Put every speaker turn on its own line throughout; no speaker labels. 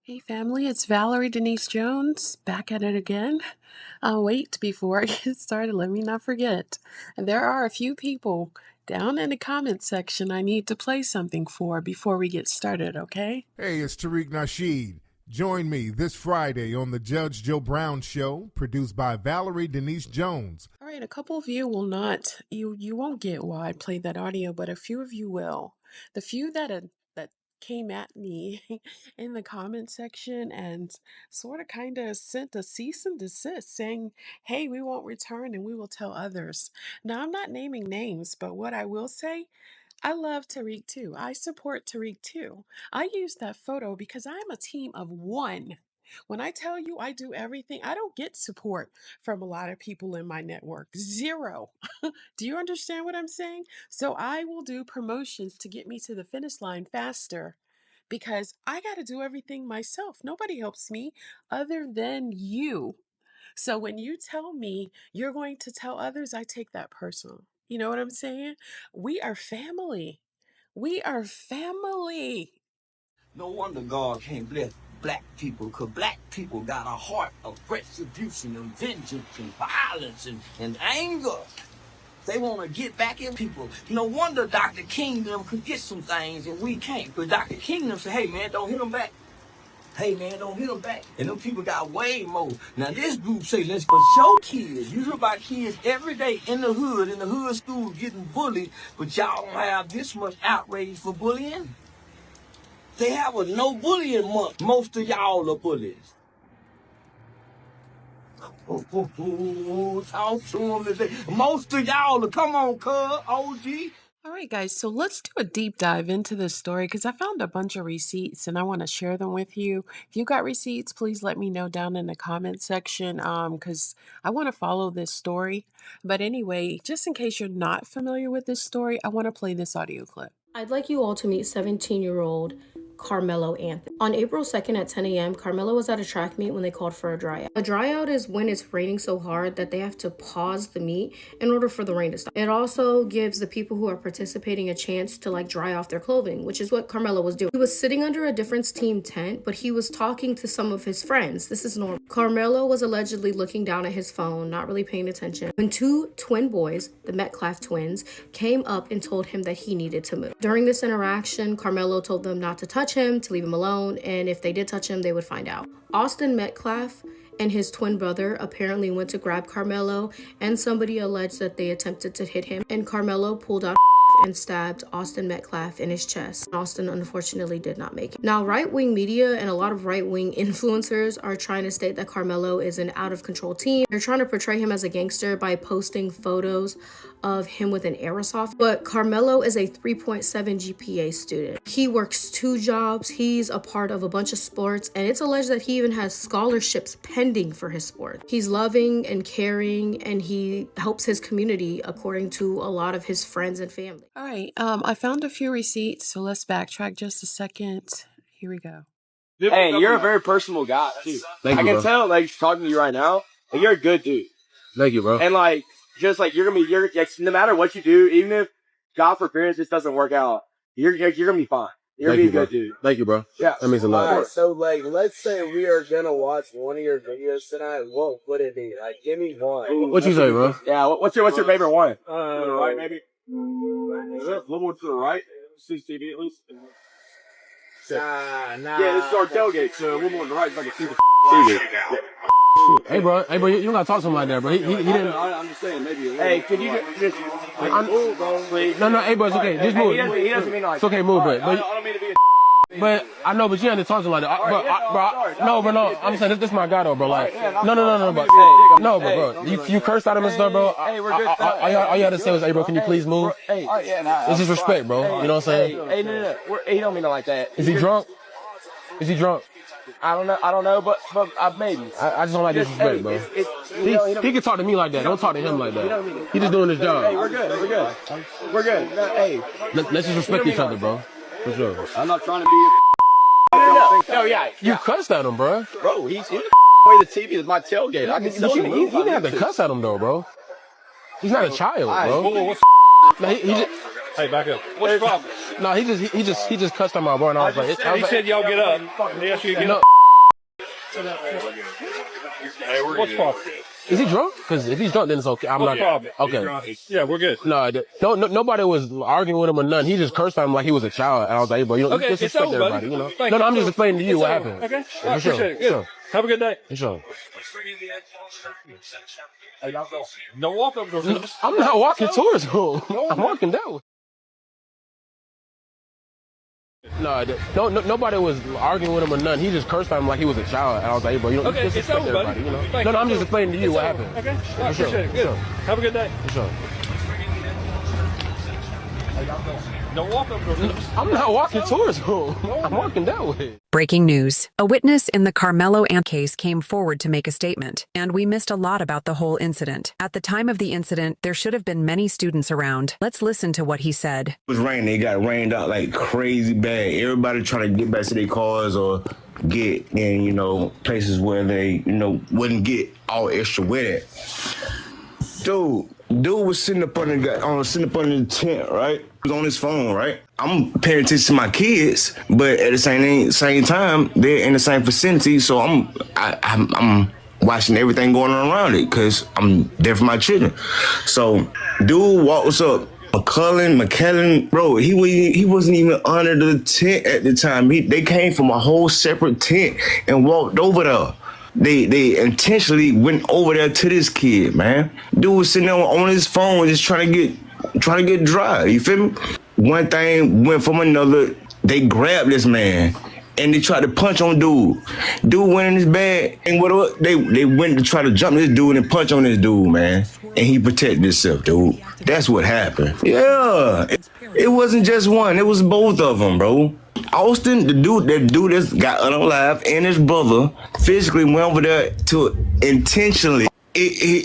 Hey family, it's Valerie Denise Jones back at it again. Wait, before I get started, let me not forget. There are a few people down in the comment section I need to play something for before we get started, okay?
Hey, it's TARIQ Nasheed. Join me this Friday on the Judge Joe Brown Show, produced by Valerie Denise Jones.
All right, a couple of you will not, you won't get why I played that audio, but a few of you will. The few that came at me in the comment section and sort of kind of sent a cease and desist saying, hey, we won't return and we will tell others. Now, I'm not naming names, but what I will say, I love TARIQ too. I support TARIQ too. I use that photo because I'm a team of one. When I tell you I do everything, I don't get support from a lot of people in my network. Zero. Do you understand what I'm saying? So I will do promotions to get me to the finish line faster because I got to do everything myself. Nobody helps me other than you. So when you tell me you're going to tell others, I take that personal. You know what I'm saying? We are family. We are family.
No wonder God can't bless black people, because black people got a heart of retribution and vengeance and violence and anger. They want to get back in people. No wonder Dr. King them could get some things and we can't. Because Dr. King them say, hey man, don't hit them back. Hey man, don't hit them back. And them people got way more. Now this group say, let's go show kids. You hear about kids every day in the hood school getting bullied, but y'all don't have this much outrage for bullying. They have a no bullying month. Most of y'all are bullies. Talk to them today. Most of y'all are, come on, cuz, OG.
All right, guys, so let's do a deep dive into this story because I found a bunch of receipts and I want to share them with you. If you got receipts, please let me know down in the comment section because I want to follow this story. But anyway, just in case you're not familiar with this story, I want to play this audio clip.
I'd like you all to meet 17-year-old KARMELO Anthony. On April 2nd at 10 a.m., KARMELO was at a track meet when they called for a dryout. A dryout is when it's raining so hard that they have to pause the meet in order for the rain to stop. It also gives the people who are participating a chance to dry off their clothing, which is what KARMELO was doing. He was sitting under a different team tent, but he was talking to some of his friends. This is normal. KARMELO was allegedly looking down at his phone, not really paying attention, when two twin boys, the Metcalf twins, came up and told him that he needed to move. During this interaction, KARMELO told them not to touch him, to leave him alone, and if they did touch him, they would find out. Austin Metcalf and his twin brother apparently went to grab KARMELO, and somebody alleged that they attempted to hit him, and KARMELO pulled out and stabbed Austin Metcalf in his chest. Austin unfortunately did not make it. Now, right-wing media and a lot of right-wing influencers are trying to state that KARMELO is an out-of-control team. They're trying to portray him as a gangster by posting photos of him with an airsoft, but KARMELO is a 3.7 GPA student. He works 2 jobs, he's a part of a bunch of sports, and it's alleged that he even has scholarships pending for his sport. He's loving and caring, and he helps his community according to a lot of his friends and family.
All right, I found a few receipts, so let's backtrack just a second. Here we go.
Hey, you're a very personable guy, too.
Thank you,
I can tell, talking to you right now, you're a good dude.
Thank you, bro.
And, you're no matter what you do, even if, God forbid, this doesn't work out, you're gonna be fine. You're gonna be a good dude.
Thank you, bro.
Yeah.
That means a lot.
Alright, so, let's say we are gonna watch one of your videos tonight. What would it be? Give me one.
What you say, bro?
Yeah, what's your favorite one?
To the
right, maybe? A little more to the right. CCTV at least.
Nah.
Yeah, this is our tailgate, so a little more to the right so I can see the TV.
Hey, bro, you don't gotta talk to him like that, bro. He didn't.
I'm just saying, maybe. Hey, could you just
move, bro? No, hey, bro, it's okay. Just move.
He doesn't mean like.
It's okay, move,
but
but.
I don't mean to be a.
But I know, but you ain't talking to him like that. No. I'm saying this my guy though, bro. Bro. You cursed at him and stuff, bro.
Hey, we're good.
All you had to say was, hey, bro, can you please move?
Hey,
it's just respect, bro. You know what I'm saying?
Hey, no. He don't mean it like that.
Is he drunk?
I don't know, but maybe.
I just don't like disrespect, bro. He can talk to me like that. Don't talk to him like that. He just doing his job.
Hey, we're good. Hey,
let's just respect each other, bro. For sure.
I'm not trying to be
No, yeah. You cussed at him, bro.
Bro, he's in the way the TV is my tailgate. I can see him.
He didn't have to cuss at him, though, bro. He's not a child, bro.
Hey, back up. What's the problem?
No, he just cussed him out, bro. And I was like,
he said y'all get up. He asked you to get up. Hey, what's problem?
Is he drunk? Because if he's drunk, then it's okay. I'm
What's
not.
problem?
Okay.
Yeah, we're good.
No, nobody was arguing with him or nothing. He just cursed at him like he was a child. And I was like, hey, bro, you don't
Okay, it's
disrespect
over,
everybody,
buddy.
you know?
Thank you.
I'm just explaining to you
It's
what
over.
happened.
Okay,
Yeah,
I
for sure.
appreciate it. Good.
Sure.
Have a good day.
For sure.
Hey, don't walk up to him.
I'm not walking towards him. I'm walking down. Nobody was arguing with him or nothing. He just cursed at him like he was a child. And I was like, hey, bro, you don't disrespect everybody, you know? I'm just explaining to you what happened.
Okay,
Yeah,
I appreciate it. Good.
Sure.
Have a good day.
For sure.
Don't walk up to him.
I'm not walking towards him. I'm walking that way.
Breaking news. A witness in the KARMELO case came forward to make a statement, and we missed a lot about the whole incident. At the time of the incident, there should have been many students around. Let's listen to what he said.
It was raining. It got rained out like crazy bad. Everybody trying to get back to their cars or get in, places where they, wouldn't get all extra wet at. Dude was sitting up under the tent, right? He was on his phone, right? I'm paying attention to my kids, but at the same time, they're in the same vicinity, so I'm watching everything going on around it because I'm there for my children. So, dude walks up. McKellen, bro, he wasn't even under the tent at the time. They came from a whole separate tent and walked over there. They intentionally went over there to this kid, man. Dude was sitting there on his phone just trying to get dry. You feel me? One thing went from another. They grabbed this man and they tried to punch on dude. Dude went in his bag and whatever. They went to try to jump this dude and punch on this dude, man. And he protected himself, dude. That's what happened. Yeah, it wasn't just one. It was both of them, bro. Austin, that dude that got unalive, and his brother physically went over there to intentionally. It's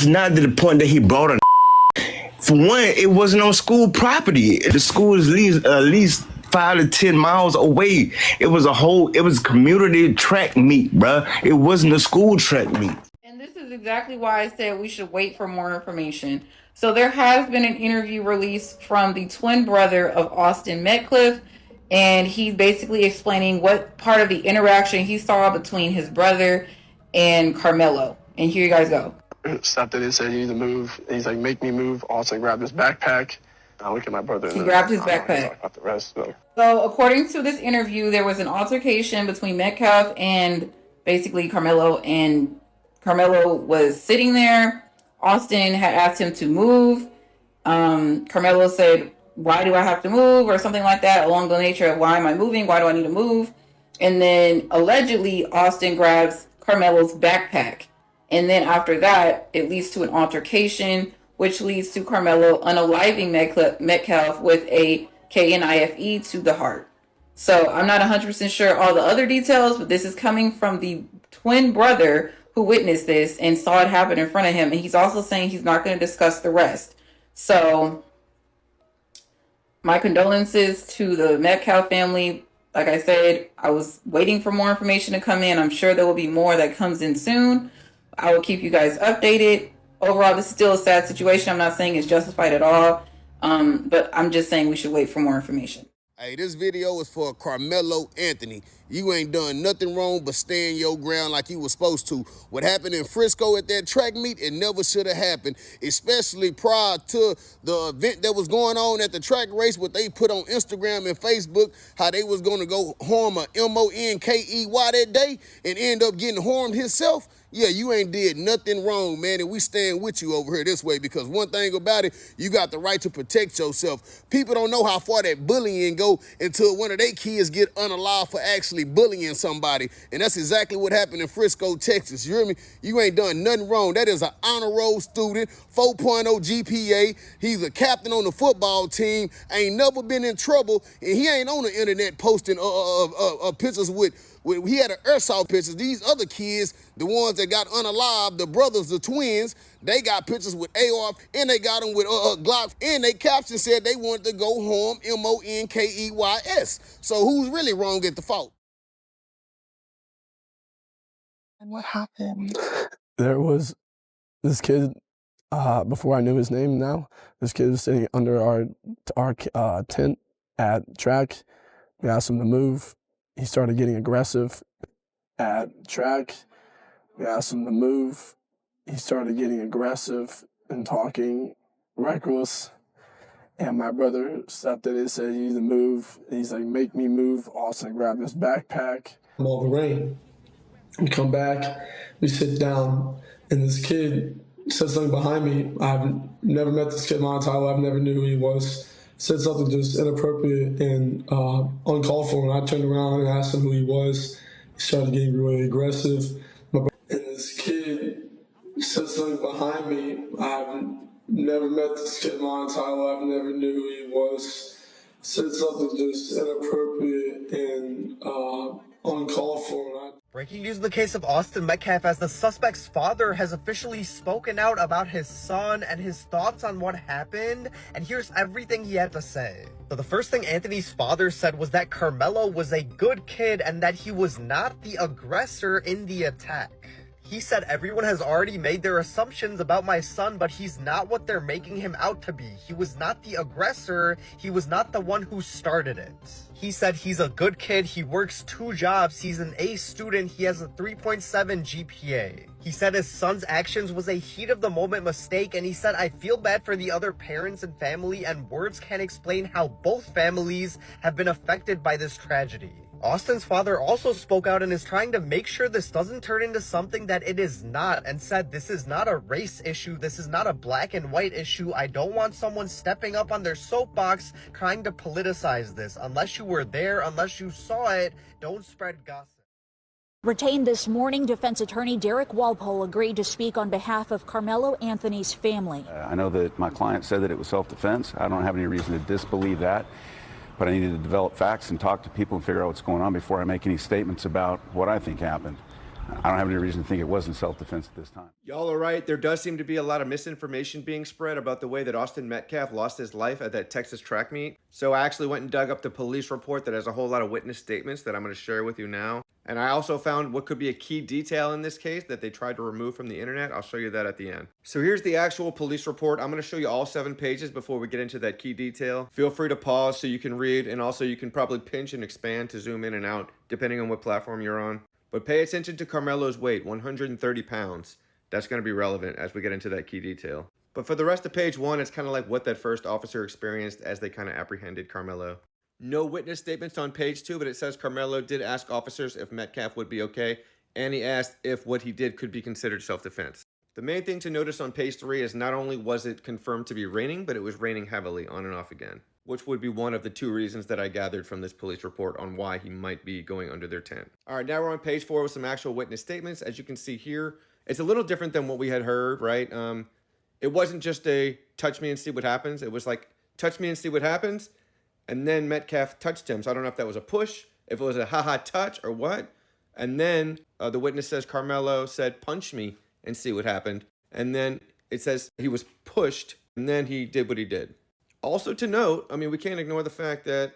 not to the point that he brought a. For one, it wasn't on school property. The school is at least 5 to 10 miles away. It was community track meet, bruh. It wasn't a school track meet.
And this is exactly why I said we should wait for more information. So there has been an interview released from the twin brother of Austin Metcalf, and he's basically explaining what part of the interaction he saw between his brother and KARMELO. And here you guys go.
Stopped it and said, you need to move. And he's like, make me move. Austin grabbed his backpack. I look at my brother.
He grabbed his backpack.
About the rest,
So according to this interview, there was an altercation between Metcalf and basically KARMELO, and KARMELO was sitting there. Austin had asked him to move. KARMELO said, why do I have to move? Or something like that, along the nature of why am I moving? Why do I need to move? And then allegedly, Austin grabs KARMELO's backpack. And then after that, it leads to an altercation, which leads to KARMELO unaliving Metcalf with a KNIFE to the heart. So I'm not 100% sure all the other details, but this is coming from the twin brother who witnessed this and saw it happen in front of him. And he's also saying he's not going to discuss the rest. So my condolences to the Metcalf family. Like I said, I was waiting for more information to come in. I'm sure there will be more that comes in soon. I will keep you guys updated. Overall, this is still a sad situation. I'm not saying it's justified at all. But I'm just saying we should wait for more information.
Hey, this video is for KARMELO Anthony. You ain't done nothing wrong but stand your ground like you was supposed to. What happened in Frisco at that track meet, it never should have happened, especially prior to the event that was going on at the track race, what they put on Instagram and Facebook, how they was going to go harm a MONKEY that day and end up getting harmed himself. Yeah, you ain't did nothing wrong, man, and we stand with you over here this way, because one thing about it, you got the right to protect yourself. People don't know how far that bullying go until one of their kids get unalive for actually bullying somebody, and that's exactly what happened in Frisco, Texas. You hear me? You ain't done nothing wrong. That is an honor roll student, 4.0 GPA. He's a captain on the football team, ain't never been in trouble, and he ain't on the internet posting pictures with he had an airsoft pictures. These other kids, the ones that got unalive, the brothers, the twins, they got pictures with AR, and they got them with Glock, and they caption said they wanted to go home, MONKEYS. So who's really wrong at the fault?
And what happened?
There was this kid, before I knew his name now, this kid was sitting under our tent at track. We asked him to move. He started getting aggressive. at track. We asked him to move. He started getting aggressive and talking reckless. And my brother stepped in and said, "You need to move." And he's like, "Make me move." Austin grabbed his backpack. All the rain. We come back, we sit down, and this kid said something behind me. I've never met this kid in my entire life, never knew who he was. Said something just inappropriate and uncalled for. And I turned around and asked him who he was. He started getting really aggressive. And this kid said something behind me. I've never met this kid in my entire life, never knew who he was. Said something just inappropriate and uncalled for.
Breaking news in the case of Austin Metcalf, as the suspect's father has officially spoken out about his son and his thoughts on what happened, and here's everything he had to say. So the first thing Anthony's father said was that Carmelo was a good kid and that he was not the aggressor in the attack. He said everyone has already made their assumptions about my son, but he's not what they're making him out to be. He was not the aggressor. He was not the one who started it. He said he's a good kid. He works 2 jobs. He's an A student. He has a 3.7 GPA. He said his son's actions was a heat of the moment mistake, and he said, "I feel bad for the other parents and family, and words can't explain how both families have been affected by this tragedy." Austin's father also spoke out and is trying to make sure this doesn't turn into something that it is not, and said, "This is not a race issue. This is not a black and white issue. I don't want someone stepping up on their soapbox trying to politicize this. Unless you were there, unless you saw it, don't spread gossip."
Retained this morning, defense attorney Derek Walpole agreed to speak on behalf of Carmelo Anthony's family.
I know that my client said that it was self-defense. I don't have any reason to disbelieve that. But I needed to develop facts and talk to people and figure out what's going on before I make any statements about what I think happened. I don't have any reason to think it wasn't self-defense at this time.
Y'all are right. There does seem to be a lot of misinformation being spread about the way that Austin Metcalf lost his life at that Texas track meet. So I actually went and dug up the police report that has a whole lot of witness statements that I'm going to share with you now. And I also found what could be a key detail in this case that they tried to remove from the internet. I'll show you that at the end. So here's the actual police report. I'm going to show you all 7 pages before we get into that key detail. Feel free to pause so you can read, and also you can probably pinch and expand to zoom in and out depending on what platform you're on. But pay attention to Carmelo's weight, 130 pounds. That's going to be relevant as we get into that key detail. But for the rest of page 1, it's kind of like what that first officer experienced as they kind of apprehended Carmelo. No witness statements on page 2, but it says Carmelo did ask officers if Metcalf would be okay, and he asked if what he did could be considered self-defense. The main thing to notice on page 3 is not only was it confirmed to be raining, but it was raining heavily on and off again, which would be one of the 2 reasons that I gathered from this police report on why he might be going under their tent. All right, now we're on page 4 with some actual witness statements. As you can see here, it's a little different than what we had heard, right? It wasn't just a touch me and see what happens. It was like, touch me and see what happens. And then Metcalf touched him. So I don't know if that was a push, if it was a ha-ha touch or what. And then the witness says Carmelo said, "Punch me and see what happened." And then it says he was pushed and then he did what he did. Also to note, I mean, we can't ignore the fact that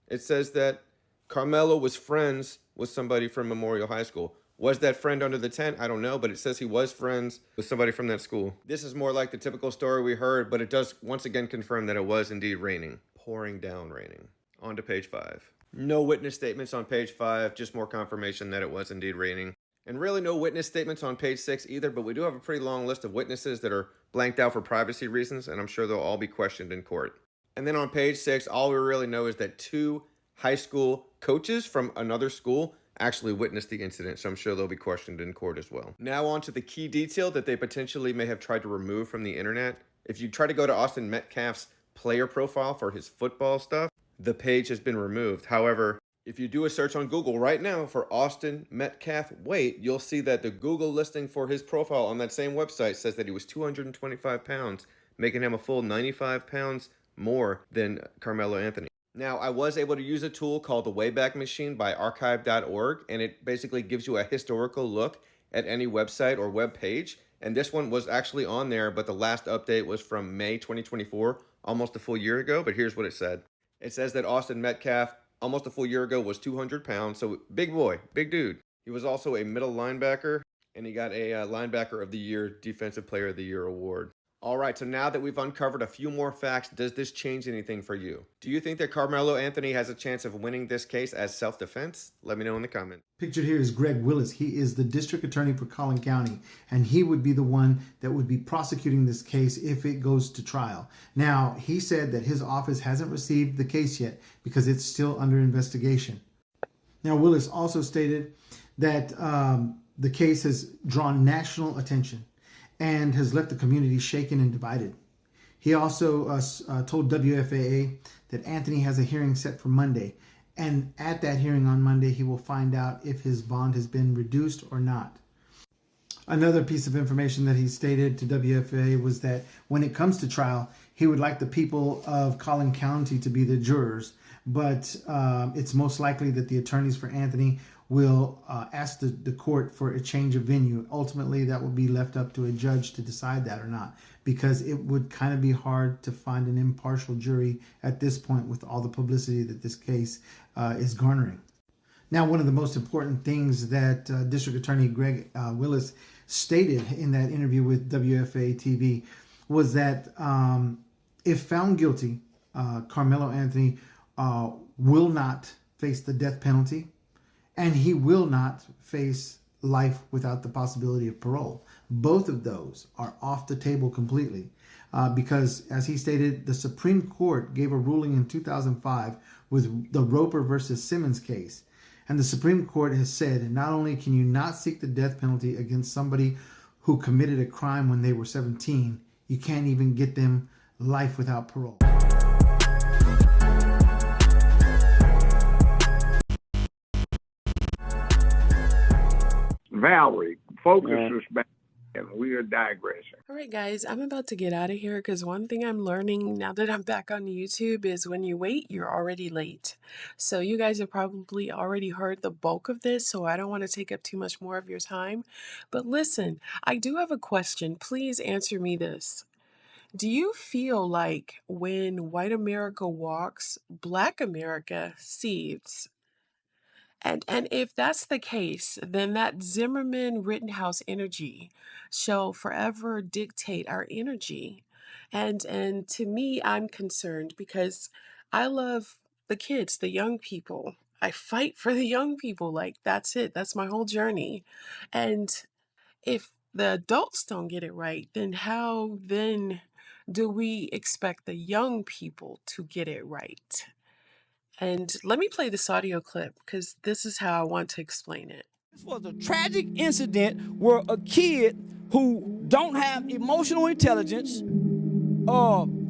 it says that Carmelo was friends with somebody from Memorial High School. Was that friend under the tent? I don't know, but it says he was friends with somebody from that school. This is more like the typical story we heard, but it does once again confirm that it was indeed raining. Pouring down raining. On to page 5. No witness statements on page 5, just more confirmation that it was indeed raining. And really no witness statements on page 6 either, but we do have a pretty long list of witnesses that are blanked out for privacy reasons, and I'm sure they'll all be questioned in court. And then on page 6, all we really know is that 2 high school coaches from another school actually witnessed the incident, so I'm sure they'll be questioned in court as well. Now on to the key detail that they potentially may have tried to remove from the internet. If you try to go to Austin Metcalf's player profile for his football stuff, the page has been removed. However, if you do a search on Google right now for Austin Metcalf weight, you'll see that the Google listing for his profile on that same website says that he was 225 pounds, making him a full 95 pounds more than Carmelo Anthony. Now, I was able to use a tool called the Wayback Machine by archive.org, and it basically gives you a historical look at any website or web page. And this one was actually on there, but the last update was from May 2024, almost a full year ago. But here's what it said. It says that Austin Metcalf, almost a full year ago, was 200 pounds. So big boy, big dude. He was also a middle linebacker, and he got a linebacker of the year, defensive player of the year award. All right, so now that we've uncovered a few more facts, does this change anything for you? Do you think that Carmelo Anthony has a chance of winning this case as self-defense? Let me know in the comments.
Pictured here is Greg Willis. He is the district attorney for Collin County, and he would be the one that would be prosecuting this case if it goes to trial. Now, he said that his office hasn't received the case yet because it's still under investigation. Now, Willis also stated that the case has drawn national attention and has left the community shaken and divided. He also told WFAA that Anthony has a hearing set for Monday, and at that hearing on Monday, he will find out if his bond has been reduced or not. Another piece of information that he stated to WFAA was that when it comes to trial, he would like the people of Collin County to be the jurors, but it's most likely that the attorneys for Anthony will ask the court for a change of venue. Ultimately, that will be left up to a judge to decide that or not, because it would kind of be hard to find an impartial jury at this point with all the publicity that this case is garnering. Now, one of the most important things that District Attorney Greg Willis stated in that interview with WFA TV was that if found guilty, Carmelo Anthony will not face the death penalty, and he will not face life without the possibility of parole. Both of those are off the table completely because, as he stated, the Supreme Court gave a ruling in 2005 with the Roper versus Simmons case. And the Supreme Court has said not only can you not seek the death penalty against somebody who committed a crime when they were 17, you can't even get them life without parole.
Valerie, focus us back, and we are digressing.
All right, guys, I'm about to get out of here because one thing I'm learning now that I'm back on YouTube is when you wait, you're already late. So you guys have probably already heard the bulk of this, so I don't want to take up too much more of your time. But listen, I do have a question. Please answer me this. Do you feel like when white America walks, Black America sees? And if that's the case, then that Zimmerman Rittenhouse energy shall forever dictate our energy. And to me, I'm concerned because I love the kids, the young people. I fight for the young people. Like, that's it. That's my whole journey. And if the adults don't get it right, then how then do we expect the young people to get it right? And let me play this audio clip because this is how I want to explain it.
This was a tragic incident where a kid who don't have emotional intelligence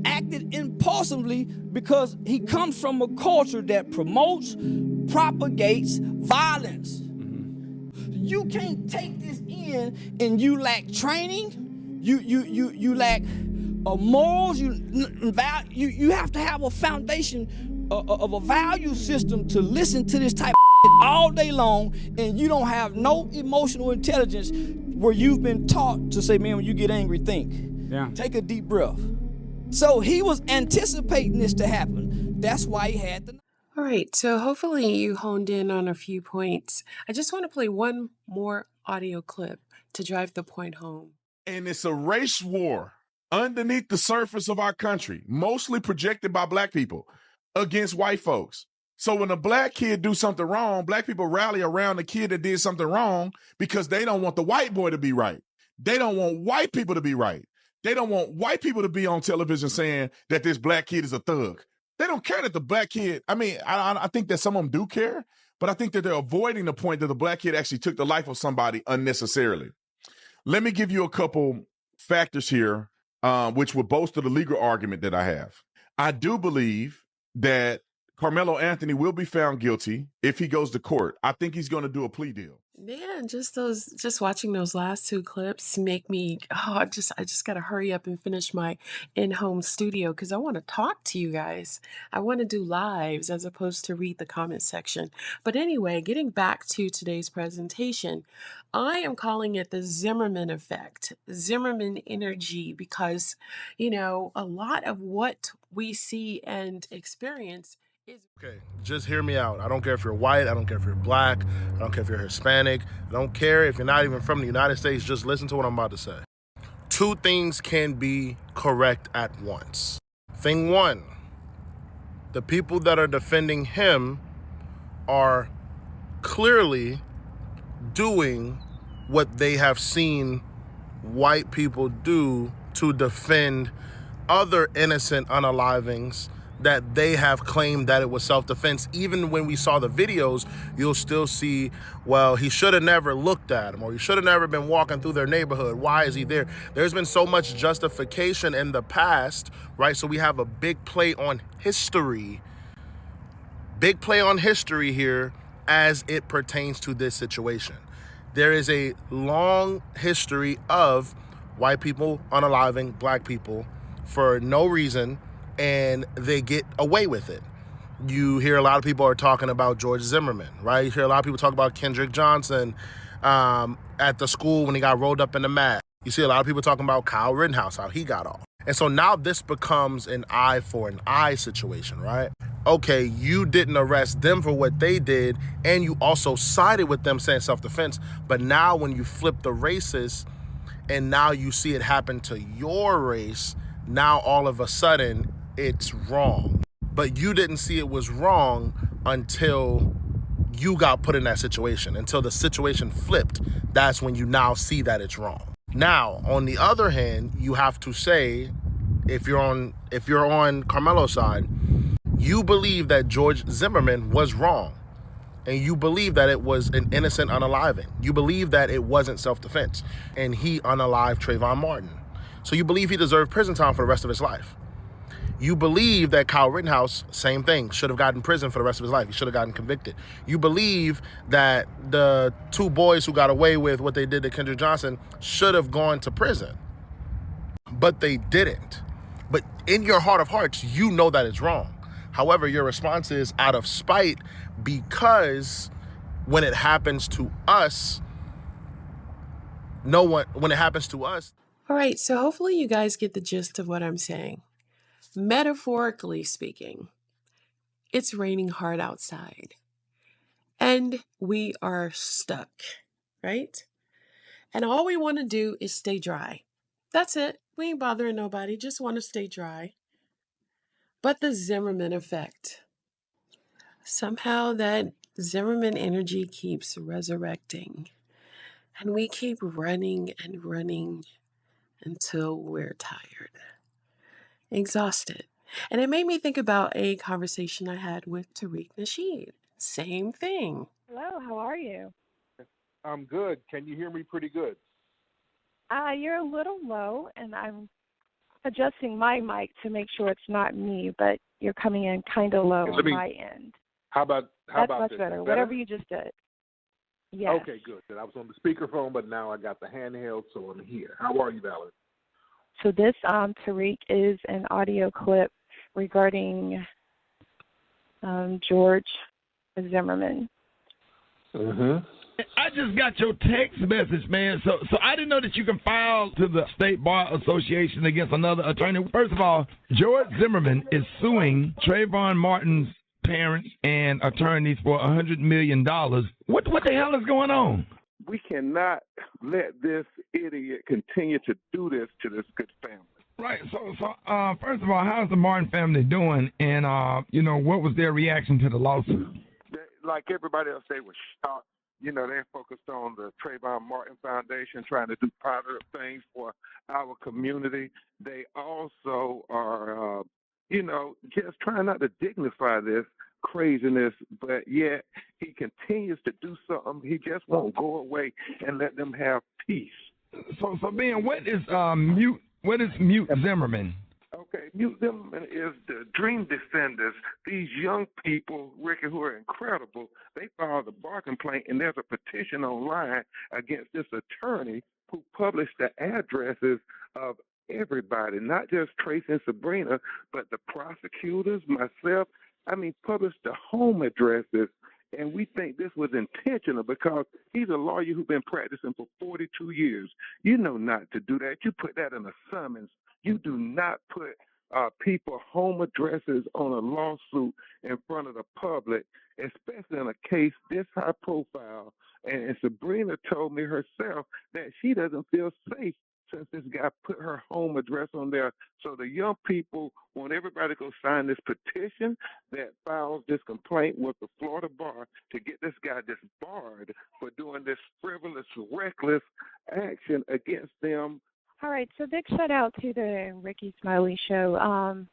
acted impulsively because he comes from a culture that promotes, propagates violence. You can't take this in and you lack training, you lack morals, you have to have a foundation of a value system to listen to this type of shit all day long, and you don't have no emotional intelligence where you've been taught to say, man, when you get angry, think. Yeah. Take a deep breath. So he was anticipating this to happen. That's why he had the...
All right, so hopefully you honed in on a few points. I just want to play one more audio clip to drive the point home.
And it's a race war underneath the surface of our country, mostly projected by Black people, against white folks. So when a Black kid do something wrong, Black people rally around the kid that did something wrong because they don't want the white boy to be right. They don't want white people to be right. They don't want white people to be on television saying that this Black kid is a thug. They don't care that the Black kid, I think that some of them do care, but I think that they're avoiding the point that the Black kid actually took the life of somebody unnecessarily. Let me give you a couple factors here, which will bolster the legal argument that I have. I do believe that Carmelo Anthony will be found guilty if he goes to court. I think he's going to do a plea deal.
Man, just watching those last two clips make me, I just got to hurry up and finish my in-home studio because I want to talk to you guys. I want to do lives as opposed to read the comment section. But anyway, getting back to today's presentation, I am calling it the Zimmerman effect, Zimmerman energy, because, a lot of what we see and experience is...
Okay, just hear me out. I don't care if you're white. I don't care if you're Black. I don't care if you're Hispanic. I don't care if you're not even from the United States. Just listen to what I'm about to say. two things can be correct at once. Thing one, the people that are defending him are clearly doing what they have seen white people do to defend other innocent unalivings that they have claimed that it was self-defense. Even when we saw the videos, you'll still see, well, he should have never looked at him, or he should have never been walking through their neighborhood. Why is he there? There's been so much justification in the past, right? So we have a big play on history here as it pertains to this situation. There is a long history of white people unaliving black people for no reason, and they get away with it. You hear a lot of people are talking about George Zimmerman, right? You hear a lot of people talk about Kendrick Johnson at the school when he got rolled up in the mat. You see a lot of people talking about Kyle Rittenhouse, how he got off. And so now this becomes an eye for an eye situation, right? Okay, you didn't arrest them for what they did, and you also sided with them saying self-defense, but now when you flip the races and now you see it happen to your race, now all of a sudden it's wrong. But you didn't see it was wrong until you got put in that situation, until the situation flipped. That's when you now see that it's wrong. Now, on the other hand, you have to say, if you're on KARMELO's side, you believe that George Zimmerman was wrong, and you believe that it was an innocent unaliving. You believe that it wasn't self-defense, and he unalived Trayvon Martin. So you believe he deserved prison time for the rest of his life. You believe that Kyle Rittenhouse, same thing, should have gotten prison for the rest of his life. He should have gotten convicted. You believe that the two boys who got away with what they did to Kendrick Johnson should have gone to prison, but they didn't. But in your heart of hearts, you know that it's wrong. However, your response is out of spite, because when it happens to us, when it happens to us.
All right, so hopefully you guys get the gist of what I'm saying. Metaphorically speaking, it's raining hard outside and we are stuck, right? And all we want to do is stay dry. That's it. We ain't bothering nobody, just want to stay dry. But the Zimmerman effect. Somehow that Zimmerman energy keeps resurrecting. And we keep running and running until we're tired, exhausted. And it made me think about a conversation I had with TARIQ Nasheed. Same thing.
Hello, how are you?
I'm good. Can you hear me pretty good?
You're a little low, and I'm adjusting my mic to make sure it's not me, but you're coming in kind of low on my end.
How about
That's
this?
much better. Whatever you just did. Yes.
Okay, good. Then I was on the speakerphone, but now I got the handheld, so I'm here. How are you, Valerie?
So this, TARIQ, is an audio clip regarding George Zimmerman.
Mm-hmm. I just got your text message, man. So I didn't know that you can file to the State Bar Association against another attorney. First of all, George Zimmerman is suing Trayvon Martin's parents and attorneys for $100 million. What the hell is going on?
We cannot let this idiot continue to do this to this good family.
Right. So first of all, how's the Martin family doing? And what was their reaction to the lawsuit?
Like everybody else, they were shocked. They're focused on the Trayvon Martin Foundation, trying to do positive things for our community. They also are, just trying not to dignify this craziness, but yet he continues to do something. He just won't go away and let them have peace.
So Ben, what is Mute Zimmerman?
Okay, Mute Zimmerman is the Dream Defenders. These young people, Ricky, who are incredible, they filed a bar complaint, and there's a petition online against this attorney who published the addresses of everybody, not just Tracy and Sabrina, but the prosecutors, myself. Published the home addresses, and we think this was intentional because he's a lawyer who's been practicing for 42 years. You know not to do that. You put that in a summons. You do not put people home addresses on a lawsuit in front of the public, especially in a case this high profile. And Sabrina told me herself that she doesn't feel safe since this guy put her home address on there. So the young people want everybody to go sign this petition that files this complaint with the Florida bar to get this guy disbarred for doing this frivolous, reckless action against them.
All right, so big shout out to the Ricky Smiley Show.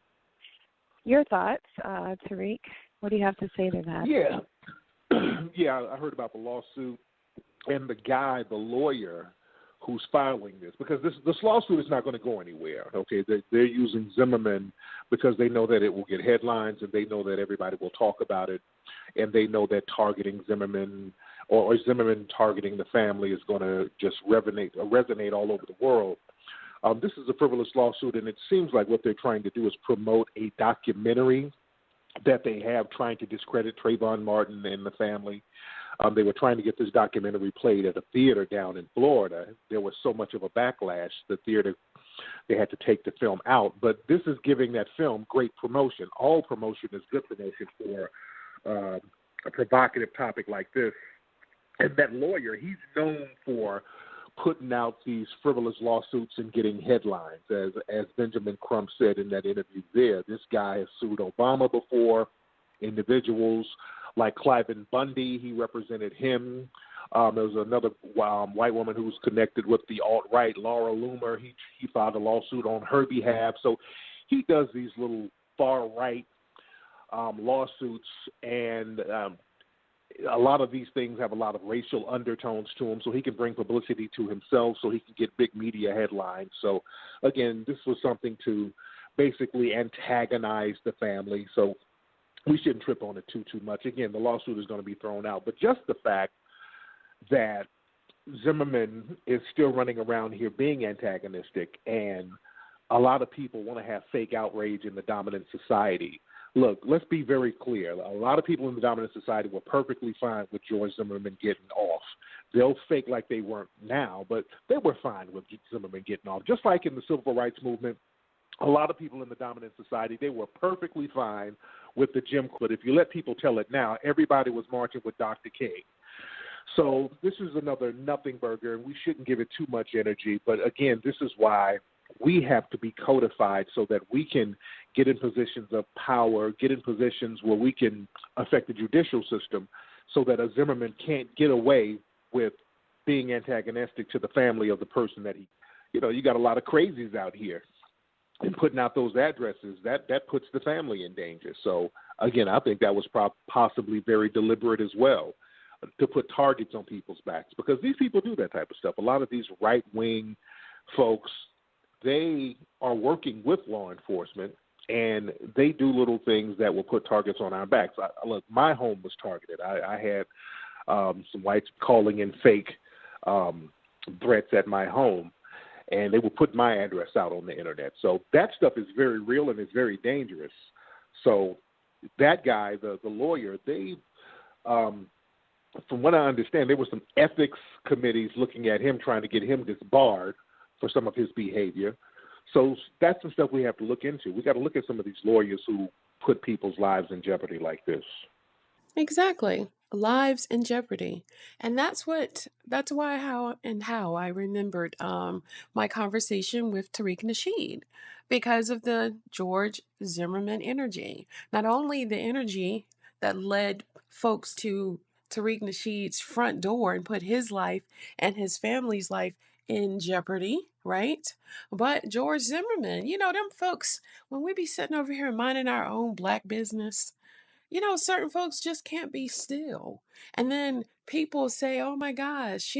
Your thoughts, Tariq? What do you have to say to that?
Yeah, I heard about the lawsuit and the guy, the lawyer who's filing this, because this lawsuit is not going to go anywhere. Okay, they're using Zimmerman because they know that it will get headlines and they know that everybody will talk about it, and they know that targeting Zimmerman or Zimmerman targeting the family is going to just resonate all over the world. This is a frivolous lawsuit, and it seems like what they're trying to do is promote a documentary that they have trying to discredit Trayvon Martin and the family. They were trying to get this documentary played at a theater down in Florida. There was so much of a backlash, the theater, they had to take the film out. But this is giving that film great promotion. All promotion is good promotion for a provocative topic like this. And that lawyer, he's known for putting out these frivolous lawsuits and getting headlines. As Benjamin Crump said in that interview there, this guy has sued Obama before, individuals like Cliven Bundy, he represented him. There was another white woman who was connected with the alt-right, Laura Loomer. He filed a lawsuit on her behalf. So he does these little far-right lawsuits, and a lot of these things have a lot of racial undertones to them, so he can bring publicity to himself, so he can get big media headlines. So, again, this was something to basically antagonize the family, so we shouldn't trip on it too much. Again, the lawsuit is going to be thrown out, but just the fact that Zimmerman is still running around here being antagonistic, and a lot of people want to have fake outrage in the dominant society. Look, let's be very clear. A lot of people in the dominant society were perfectly fine with George Zimmerman getting off. They'll fake like they weren't now, but they were fine with Zimmerman getting off. Just like in the civil rights movement, a lot of people in the dominant society, they were perfectly fine with the Jim Crow. But if you let people tell it now, everybody was marching with Dr. King. So this is another nothing burger, and we shouldn't give it too much energy. But, again, this is why we have to be codified so that we can get in positions of power, get in positions where we can affect the judicial system so that a Zimmerman can't get away with being antagonistic to the family of the person that he, you got a lot of crazies out here. And putting out those addresses, that puts the family in danger. So, again, I think that was possibly very deliberate as well, to put targets on people's backs, because these people do that type of stuff. A lot of these right-wing folks, they are working with law enforcement, and they do little things that will put targets on our backs. Look, my home was targeted. I had some whites calling in fake threats at my home, and they would put my address out on the internet. So that stuff is very real and it's very dangerous. So that guy, the lawyer, they, from what I understand, there were some ethics committees looking at him, trying to get him disbarred for some of his behavior. So that's some stuff we have to look into. We got to look at some of these lawyers who put people's lives in jeopardy like this.
Exactly. Lives in jeopardy. And that's how I remembered my conversation with TARIQ Nasheed, because of the George Zimmerman energy. Not only the energy that led folks to Tariq Nasheed's front door and put his life and his family's life in jeopardy, right? But George Zimmerman, them folks, when we be sitting over here minding our own black business, certain folks just can't be still. And then people say, oh my gosh,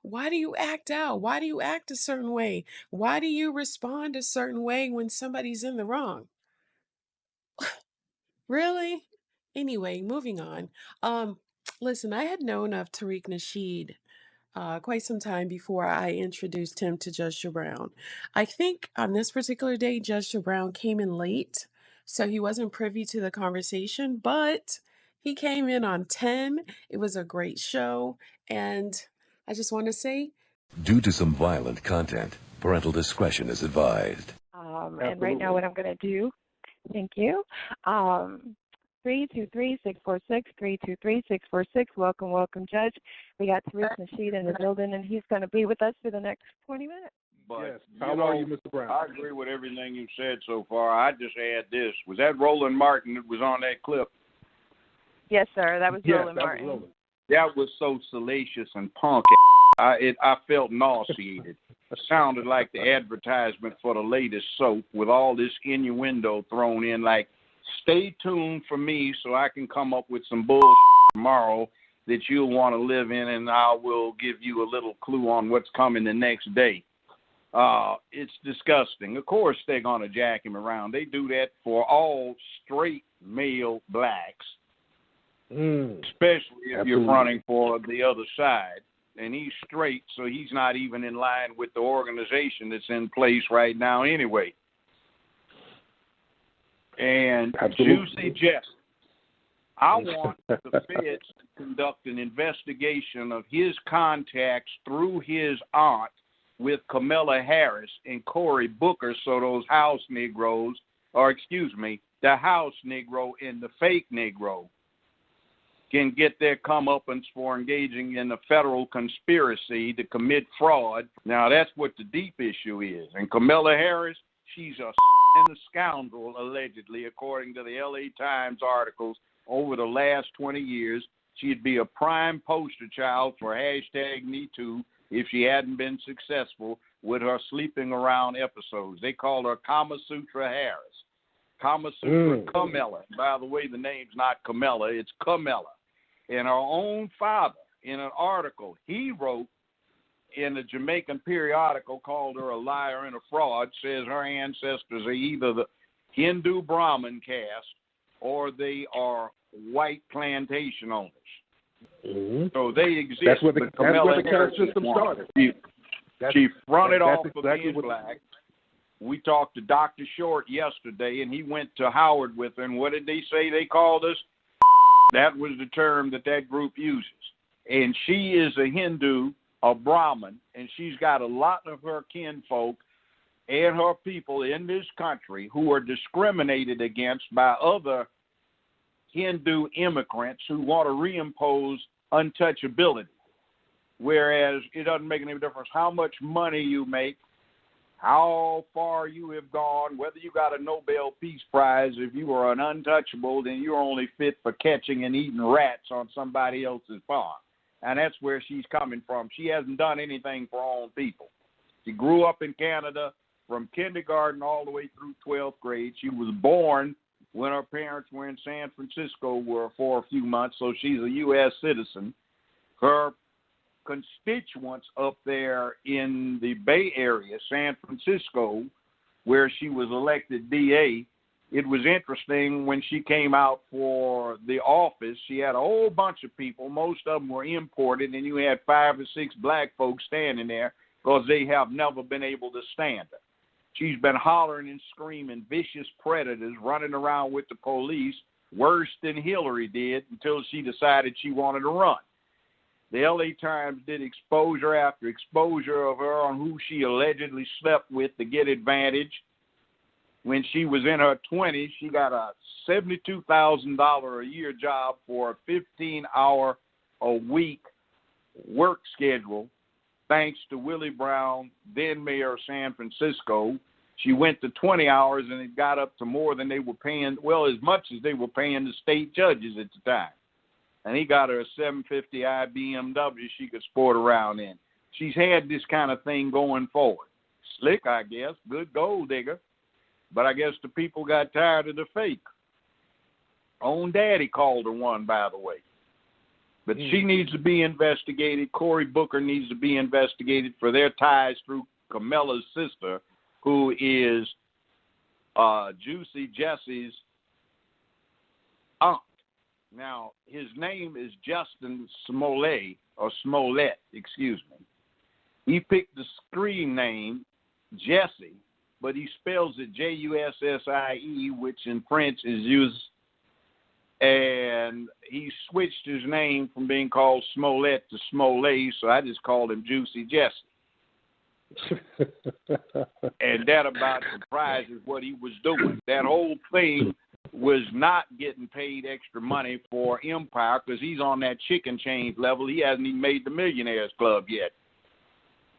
why do you act out? Why do you act a certain way? Why do you respond a certain way when somebody's in the wrong? Really? Anyway, moving on. Listen, I had known of Tariq Nasheed quite some time before I introduced him to Judge Brown. I think on this particular day, Judge Brown came in late, so he wasn't privy to the conversation, but he came in on 10. It was a great show, and I just want to say,
due to some violent content, parental discretion is advised.
And right now what I'm going to do, thank you, 323-646-323-646. Welcome, Judge. We got Tariq Nasheed in the building, and he's going to be with us for the next 20 minutes.
But,
yes. How are you, Mr. Brown?
I agree with everything you've said so far. I just add this. Was that Roland Martin that was on that clip?
Yes, sir. That was Roland
that
Martin.
was Roland.
That was so salacious and punk. I felt nauseated. It sounded like the advertisement for the latest soap with all this innuendo thrown in, like, stay tuned for me so I can come up with some bullshit tomorrow that you'll want to live in, and I will give you a little clue on what's coming the next day. It's disgusting. Of course they're going to jack him around. They do that for all straight male blacks, especially if you're running for the other side. And he's straight, so he's not even in line with the organization that's in place right now anyway. And Juicy Jesse, I want the feds to conduct an investigation of his contacts through his aunt with Kamala Harris and Cory Booker, so those house Negroes, the house Negro and the fake Negro, can get their comeuppance for engaging in a federal conspiracy to commit fraud. Now, that's what the deep issue is. And Kamala Harris, she's a scoundrel, allegedly, according to the L.A. Times articles. Over the last 20 years, she'd be a prime poster child for #MeToo if she hadn't been successful with her sleeping around episodes. They call her Kama Sutra Harris. Kama Sutra Kamala. By the way, the name's not Kamala, it's Kamala. And her own father, in an article he wrote in a Jamaican periodical, called her a liar and a fraud, says her ancestors are either the Hindu Brahmin caste or they are white plantation owners. So they exist.
That's where the caste system started.
She fronted off of being black. We talked to Dr. Short yesterday, and he went to Howard with her, and what did they say they called us? That was the term that group uses. And she is a Hindu, a Brahmin, and she's got a lot of her kinfolk and her people in this country who are discriminated against by other Hindu immigrants who want to reimpose untouchability. Whereas it doesn't make any difference how much money you make, how far you have gone, whether you got a Nobel Peace Prize. If you are an untouchable, then you're only fit for catching and eating rats on somebody else's farm. And that's where she's coming from. She hasn't done anything for her own people. She grew up in Canada from kindergarten all the way through 12th grade. She was born when her parents were in San Francisco for a few months, so she's a U.S. citizen. Her constituents up there in the Bay Area, San Francisco, where she was elected DA, it was interesting when she came out for the office, she had a whole bunch of people, most of them were imported, and you had 5 or 6 black folks standing there because they have never been able to stand her. She's been hollering and screaming, vicious predators running around with the police, worse than Hillary did, until she decided she wanted to run. The L.A. Times did exposure after exposure of her on who she allegedly slept with to get advantage. When she was in her 20s, she got a $72,000 a year job for a 15-hour-a-week work schedule, thanks to Willie Brown, then mayor of San Francisco. She went to 20 hours, and it got up to more than they were paying, well, as much as they were paying the state judges at the time. And he got her a 750i BMW she could sport around in. She's had this kind of thing going forward. Slick, I guess, good gold digger. But I guess the people got tired of the fake. Own daddy called her one, by the way. But she needs to be investigated. Cory Booker needs to be investigated for their ties through Kamala's sister, who is Juicy Jesse's aunt. Now, his name is Justin Smollett, excuse me. He picked the screen name Jesse, but he spells it Jussie, which in French is Jus. And he switched his name from being called Smollett to Smollett, so I just called him Juicy Jesse. And that about comprises what he was doing. That whole thing was not getting paid extra money for Empire because he's on that chicken change level. He hasn't even made the Millionaires Club yet.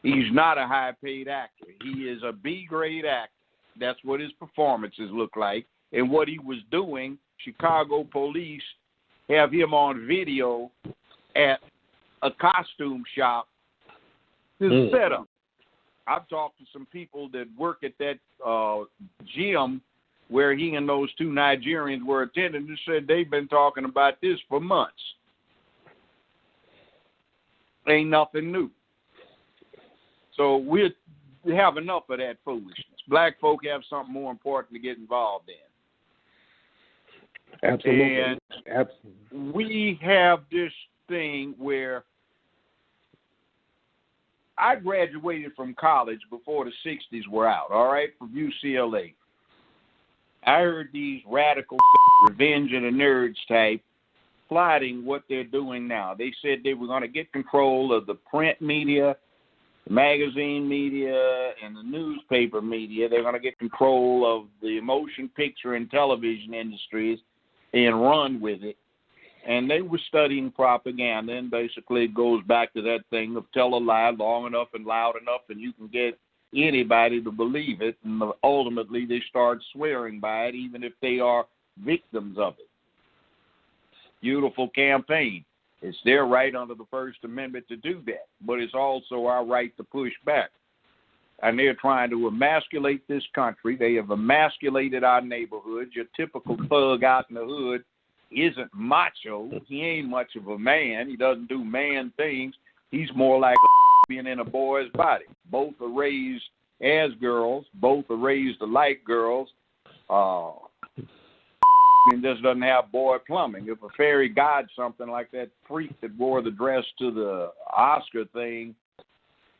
He's not a high-paid actor. He is a B-grade actor. That's what his performances look like. And what he was doing, Chicago police have him on video at a costume shop. His setup. I've talked to some people that work at that gym where he and those two Nigerians were attending. They said they've been talking about this for months. Ain't nothing new. So we have enough of that foolishness. Black folk have something more important to get involved in.
Absolutely.
And we have this thing where I graduated from college before the 60s were out, all right, from UCLA. I heard these radical revenge of the nerds type plotting what they're doing now. They said they were going to get control of the print media, the magazine media, and the newspaper media. They're going to get control of the motion picture and television industries and run with it. And they were studying propaganda, and basically it goes back to that thing of tell a lie long enough and loud enough, and you can get anybody to believe it, and ultimately they start swearing by it, even if they are victims of it. Beautiful campaign. It's their right under the First Amendment to do that, but it's also our right to push back. And they're trying to emasculate this country. They have emasculated our neighborhoods. Your typical thug out in the hood isn't macho. He ain't much of a man. He doesn't do man things. He's more like being in a boy's body. Both are raised as girls. Both are raised like girls. And just doesn't have boy plumbing. If a fairy god something like that freak that wore the dress to the Oscar thing,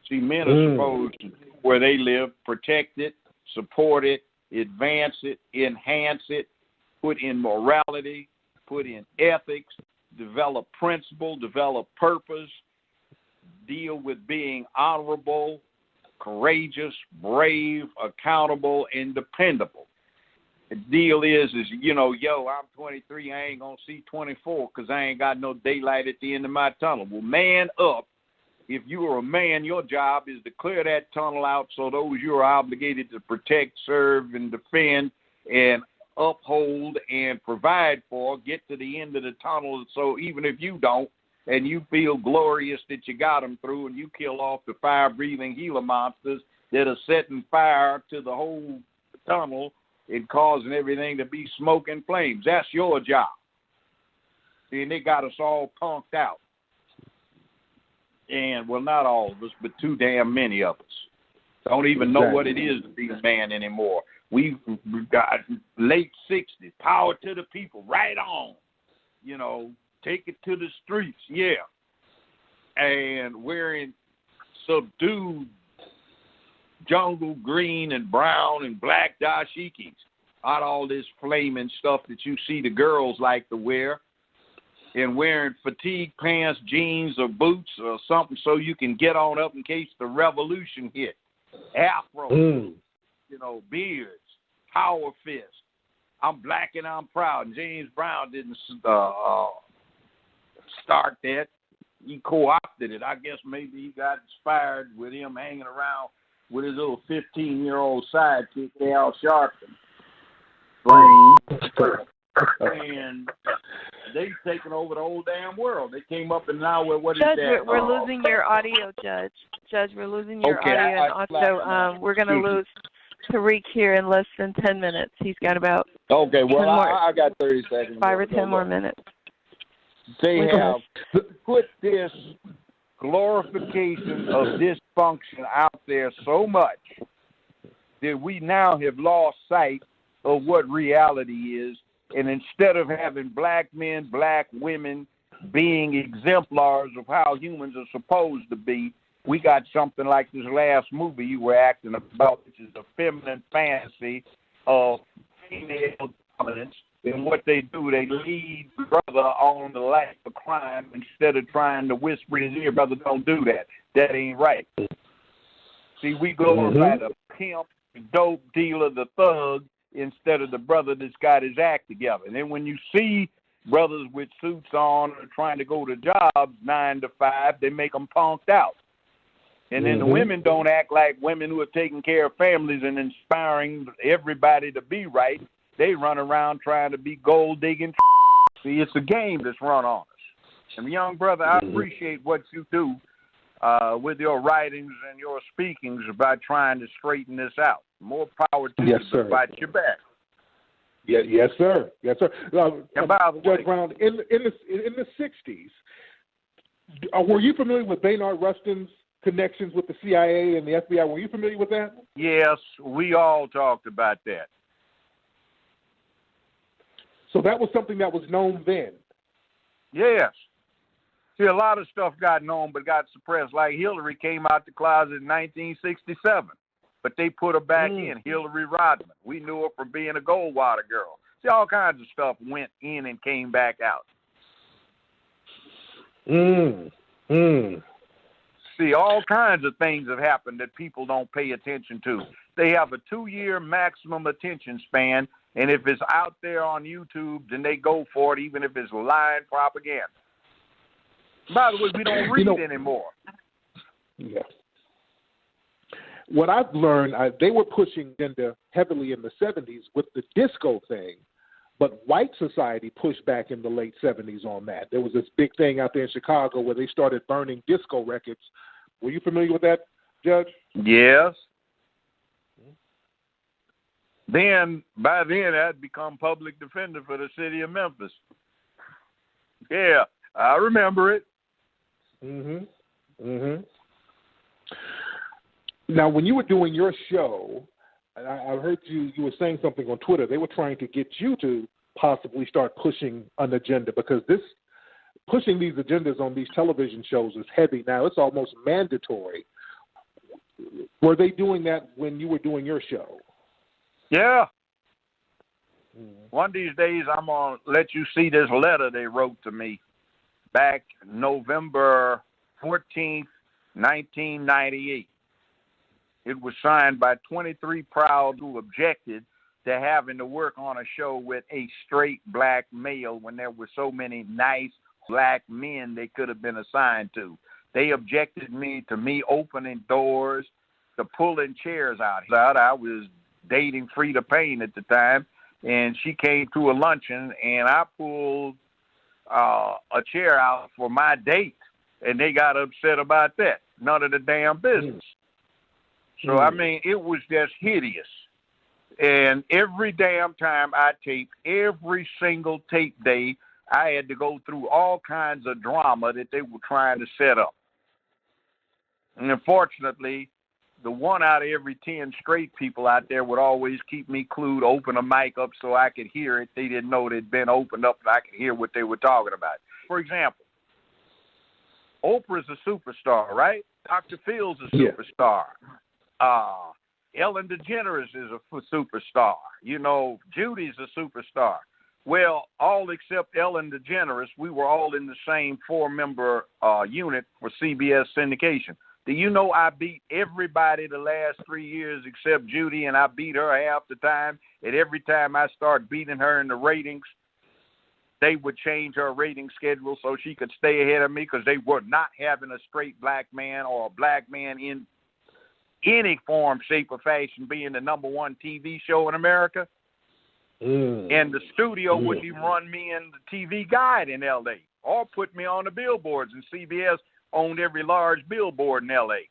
see, men are supposed to, where they live, protect it, support it, advance it, enhance it, put in morality, put in ethics, develop principle, develop purpose, deal with being honorable, courageous, brave, accountable, and dependable. The deal is, you know, I'm 23, I ain't going to see 24 because I ain't got no daylight at the end of my tunnel. Well, man up. If you are a man, your job is to clear that tunnel out so those you are obligated to protect, serve, and defend, and uphold and provide for get to the end of the tunnel. So even if you don't, and you feel glorious that you got them through, and you kill off the fire-breathing Gila monsters that are setting fire to the whole tunnel and causing everything to be smoke and flames, that's your job. See, and they got us all punked out. And, well, not all of us, but too damn many of us. Don't even know what it is to be a man anymore. We've got late 60s, power to the people, right on. You know, take it to the streets, yeah. And wearing subdued jungle green and brown and black dashikis, not all this flaming stuff that you see the girls like to wear, and wearing fatigue pants, jeans, or boots or something so you can get on up in case the revolution hit. Afro, you know, beards, power fist. I'm black and I'm proud. And James Brown didn't start that. He co-opted it. I guess maybe he got inspired with him hanging around with his little 15-year-old sidekick, Al Sharpton. And they've taken over the whole damn world. They came up and now what
Judge,
is that?
We're losing your audio, Judge. Judge, we're losing your audio. And also, we're going to lose TARIQ here in less than 10 minutes. He's got about
okay, well, I got 30 seconds.
5 or 10 more minutes.
They have put this glorification of dysfunction out there so much that we now have lost sight of what reality is. And instead of having black men, black women being exemplars of how humans are supposed to be, we got something like this last movie you were acting about, which is a feminine fantasy of female dominance. And what they do, they lead the brother on the life of crime instead of trying to whisper in his ear, brother, don't do that. That ain't right. See, we glorify the pimp, the dope dealer, the thug, instead of the brother that's got his act together. And then when you see brothers with suits on trying to go to jobs 9 to 5, they make them punked out. And then the women don't act like women who are taking care of families and inspiring everybody to be right. They run around trying to be gold digging. See, it's a game that's run on us. And young brother, I appreciate what you do with your writings and your speakings about trying to straighten this out. More power to you, but fight your back.
Yeah, yes, sir. Yes, sir.
And by the way,
Judge Brown, in the 60s, were you familiar with Baynard Rustin's connections with the CIA and the FBI? Were you familiar with that?
Yes, we all talked about that.
So that was something that was known then?
Yes. See, a lot of stuff got known but got suppressed. Like Hillary came out the closet in 1967, but they put her back in, Hillary Rodham. We knew her from being a Goldwater girl. See, all kinds of stuff went in and came back out. See, all kinds of things have happened that people don't pay attention to. They have a 2-year maximum attention span, and if it's out there on YouTube, then they go for it, even if it's lying propaganda. By the way, we don't read anymore.
Yeah. What I've learned, they were pushing agenda heavily in the 70s with the disco thing, but white society pushed back in the late 70s on that. There was this big thing out there in Chicago where they started burning disco records. Were you familiar with that, Judge?
Yes. By then, I'd become public defender for the city of Memphis. Yeah, I remember it.
Now, when you were doing your show, I heard you were saying something on Twitter. They were trying to get you to possibly start pushing an agenda because pushing these agendas on these television shows is heavy. Now it's almost mandatory. Were they doing that when you were doing your show?
Yeah. One of these days, I'm going to let you see this letter they wrote to me back November 14th, 1998. It was signed by 23 proud who objected to having to work on a show with a straight black male when there were so many nice black men they could have been assigned to. They objected to me opening doors, to pulling chairs out. I was dating Frida Payne at the time, and she came to a luncheon, and I pulled a chair out for my date, and they got upset about that. None of the damn business. So, I mean, it was just hideous. And every damn time I taped, every single tape day, I had to go through all kinds of drama that they were trying to set up. And unfortunately, the one out of every 10 straight people out there would always keep me clued, open a mic up so I could hear it. They didn't know it had been opened up and I could hear what they were talking about. For example, Oprah's a superstar, right? Dr. Phil's a superstar. Ellen DeGeneres is a superstar. You know, Judy's a superstar. Well, all except Ellen DeGeneres, we were all in the same 4-member unit for CBS syndication. Do you know I beat everybody the last 3 years except Judy, and I beat her half the time? And every time I start beating her in the ratings, they would change her rating schedule so she could stay ahead of me because they were not having a straight black man or a black man in any form, shape, or fashion being the #1 TV show in America. And the studio wouldn't even run me in the TV Guide in L.A. or put me on the billboards, and CBS owned every large billboard in L.A.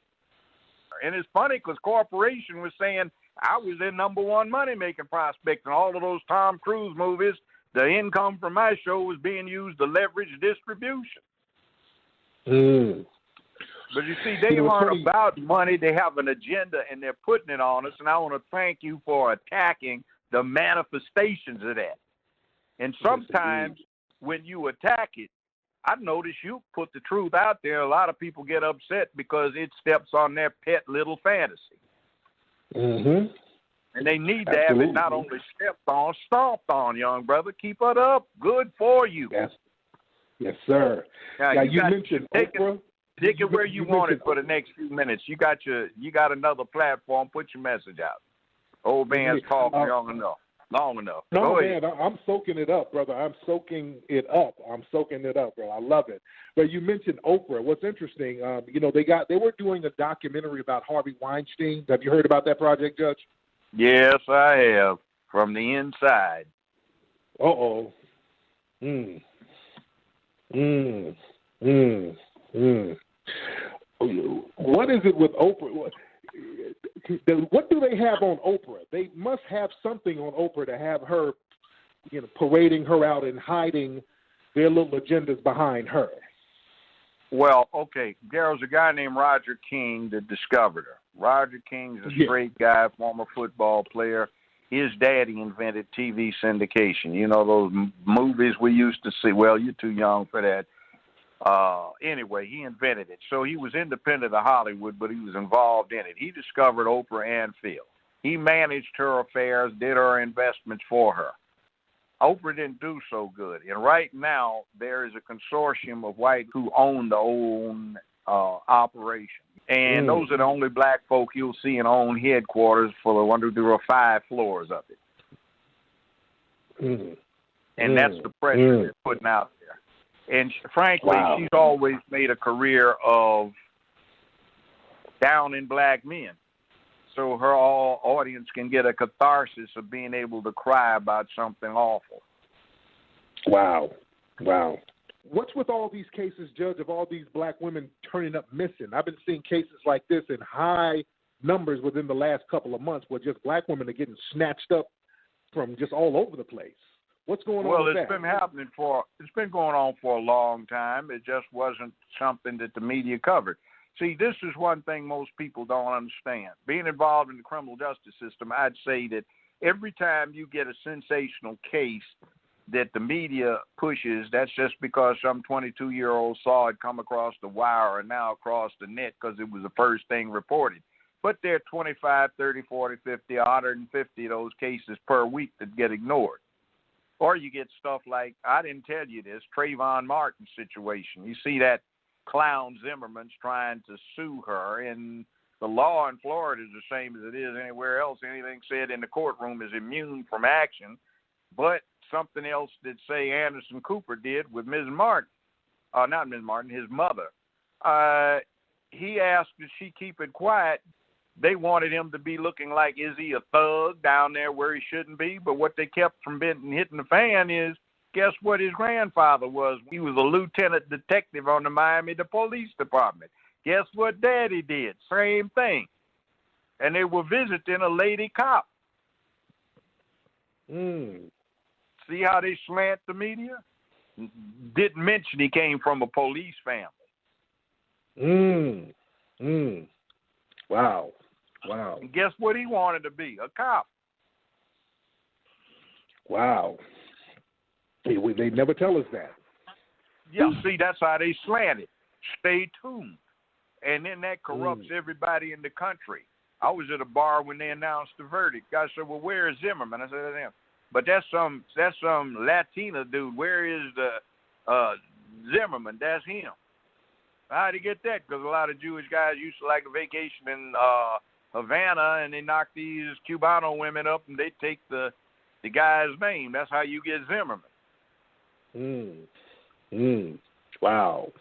And it's funny because corporation was saying I was their #1 money-making prospect in all of those Tom Cruise movies. The income from my show was being used to leverage distribution. But you see, they aren't about money. They have an agenda, and they're putting it on us. And I want to thank you for attacking the manifestations of that. And sometimes when you attack it, I notice you put the truth out there. A lot of people get upset because it steps on their pet little fantasy. And they need to have it not only stepped on, stomped on, young brother. Keep it up. Good for you.
Yes, sir.
Now,
you mentioned Oprah.
Take it where you want it for the next few minutes. You got another platform. Put your message out. Old man's talking young enough. long enough.
No, man, I'm soaking it up, brother. I'm soaking it up, bro. I love it. But you mentioned Oprah. What's interesting, they were doing a documentary about Harvey Weinstein. Have you heard about that project, Judge?
Yes, I have. From the inside.
Uh-oh. What is it with Oprah? What do they have on Oprah? They must have something on Oprah to have her, parading her out and hiding their little agendas behind her.
Well, okay, there was a guy named Roger King that discovered her. Roger King's a straight guy, former football player. His daddy invented TV syndication. You know those movies we used to see? Well, you're too young for that. Anyway, he invented it. So he was independent of Hollywood, but he was involved in it. He discovered Oprah and Phil. He managed her affairs, did her investments for her. Oprah didn't do so good. And right now, there is a consortium of whites who own the own operation. And those are the only black folk you'll see in own headquarters for the 1, 2, 3, or 5 floors of it. And that's the pressure they're putting out there. And frankly, she's always made a career of downing black men. So her audience can get a catharsis of being able to cry about something awful.
Wow. What's with all these cases, Judge, of all these black women turning up missing? I've been seeing cases like this in high numbers within the last couple of months where just black women are getting snatched up from just all over the place. What's going on with that?
Well, it's been going on for a long time. It just wasn't something that the media covered. See, this is one thing most people don't understand. Being involved in the criminal justice system, I'd say that every time you get a sensational case that the media pushes, that's just because some 22-year-old saw it come across the wire and now across the net because it was the first thing reported. But there are 25, 30, 40, 50, 150 of those cases per week that get ignored. Or you get stuff like, I didn't tell you this, Trayvon Martin situation. You see that clown Zimmerman's trying to sue her, and the law in Florida is the same as it is anywhere else. Anything said in the courtroom is immune from action. But something else that, say, Anderson Cooper did with Ms. Martin, not Ms. Martin, his mother, he asked that she keep it quiet. They wanted him to be looking like, is he a thug down there where he shouldn't be? But what they kept from hitting the fan is, guess what his grandfather was? He was a lieutenant detective on the Miami Police Department. Guess what Daddy did? Same thing. And they were visiting a lady cop. See how they slant the media? Didn't mention he came from a police family.
Wow.
And guess what he wanted to be? A cop.
Wow. They never tell us that.
Yeah, see, that's how they slant it. Stay tuned. And then that corrupts everybody in the country. I was at a bar when they announced the verdict. Guy said, well, where is Zimmerman? I said, that's him. But that's some Latina dude. Where is the Zimmerman? That's him. How'd he get that? Because a lot of Jewish guys used to like a vacation in Havana, and they knock these Cubano women up, and they take the guy's name. That's how you get Zimmerman.
Wow.